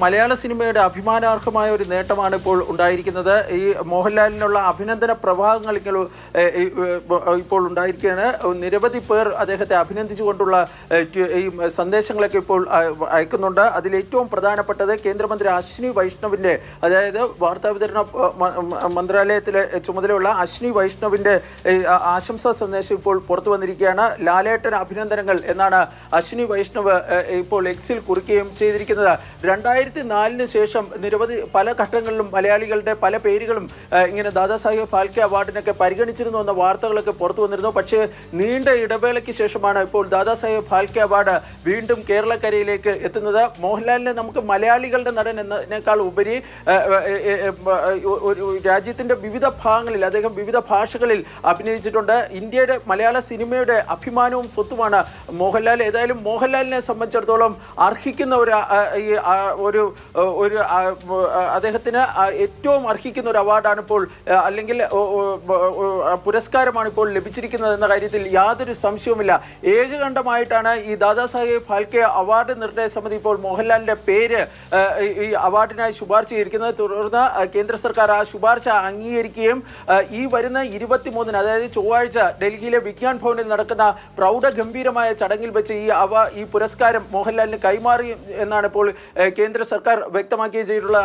മലയാള സിനിമയുടെ അഭിമാനാർഹമായ ഒരു നേട്ടമാണ് ഇപ്പോൾ ഉണ്ടായിരിക്കുന്നത്. ഈ മോഹൻലാലിനുള്ള അഭിനന്ദന പ്രവാഹങ്ങൾ ഇപ്പോൾ ഉണ്ടായിരിക്കുകയാണ്. നിരവധി പേർ അദ്ദേഹത്തെ അഭിനന്ദിച്ചുകൊണ്ടുള്ള ഈ സന്ദേശങ്ങളൊക്കെ ഇപ്പോൾ അയക്കുന്നുണ്ട്. അതിലേറ്റവും പ്രധാനപ്പെട്ടത് കേന്ദ്രമന്ത്രി അശ്വിനി വൈഷ്ണവിൻ്റെ, അതായത് വാർത്താവിതരണ മന്ത്രാലയത്തിലെ ചുമതലയുള്ള അശ്വിനി വൈഷ്ണവിൻ്റെ ആശംസാ സന്ദേശം ഇപ്പോൾ പുറത്തു വന്നിരിക്കുകയാണ്. ലാലേട്ടൻ അഭിനന്ദനങ്ങൾ എന്നാണ് അശ്വിനി വൈഷ്ണവ് ഇപ്പോൾ എക്സിൽ കുറിക്കുകയും ചെയ്തിരിക്കുന്നത്. 2004 ശേഷം നിരവധി പല ഘട്ടങ്ങളിലും മലയാളികളുടെ പല പേരുകളും ഇങ്ങനെ ദാദാസാഹിബ് ഫാൽക്കെ അവാർഡിനൊക്കെ പരിഗണിച്ചിരുന്നു എന്ന വാർത്തകളൊക്കെ പുറത്തു വന്നിരുന്നു. പക്ഷേ നീണ്ട ഇടവേളയ്ക്ക് ശേഷമാണ് ഇപ്പോൾ ദാദാസാഹിബ് ഫാൽക്കെ അവാർഡ് വീണ്ടും കേരളക്കരയിലേക്ക് എത്തുന്നത്. മോഹൻലാലിനെ നമുക്ക് മലയാളികളുടെ നടൻ എന്നതിനേക്കാൾ ഉപരി ഒരു രാജ്യത്തിൻ്റെ വിവിധ ഭാഗങ്ങളിൽ അദ്ദേഹം വിവിധ ഭാഷകളിൽ അഭിനയിച്ചിട്ടുണ്ട്. ഇന്ത്യയുടെ മലയാള സിനിമയുടെ അഭിമാനവും സ്വത്തുമാണ് മോഹൻലാൽ. ഏതായാലും മോഹൻലാലിനെ സംബന്ധിച്ചിടത്തോളം അർഹിക്കുന്ന ഒരു അദ്ദേഹത്തിന് ഏറ്റവും അർഹിക്കുന്ന ഒരു അവാർഡാണ് ഇപ്പോൾ, അല്ലെങ്കിൽ പുരസ്കാരമാണ് ഇപ്പോൾ ലഭിച്ചിരിക്കുന്നത് എന്ന കാര്യത്തിൽ യാതൊരു സംശയവുമില്ല. ഏകകണ്ഠമായിട്ടാണ് ഈ ദാദാസാഹിബ് ഫാൽക്കെ അവാർഡ് നിർണയ സമിതി ഇപ്പോൾ മോഹൻലാലിൻ്റെ പേര് ഈ അവാർഡിനായി ശുപാർശ ചെയ്തിരിക്കുന്നത്. തുടർന്ന് കേന്ദ്ര സർക്കാർ ആ ശുപാർശ അംഗീകരിക്കുകയും ഈ വരുന്ന 23-ന്, അതായത് ചൊവ്വാഴ്ച ഡൽഹിയിലെ വിജ്ഞാൻ ഭവനിൽ നടക്കുന്ന പ്രൗഢഗംഭീരമായ ചടങ്ങിൽ വെച്ച് ഈ പുരസ്കാരം മോഹൻലാലിന് കൈമാറി എന്നാണ് ഇപ്പോൾ കേന്ദ്ര സർക്കാർ വ്യക്തമാക്കുകയും ചെയ്തിട്ടുള്ളത്.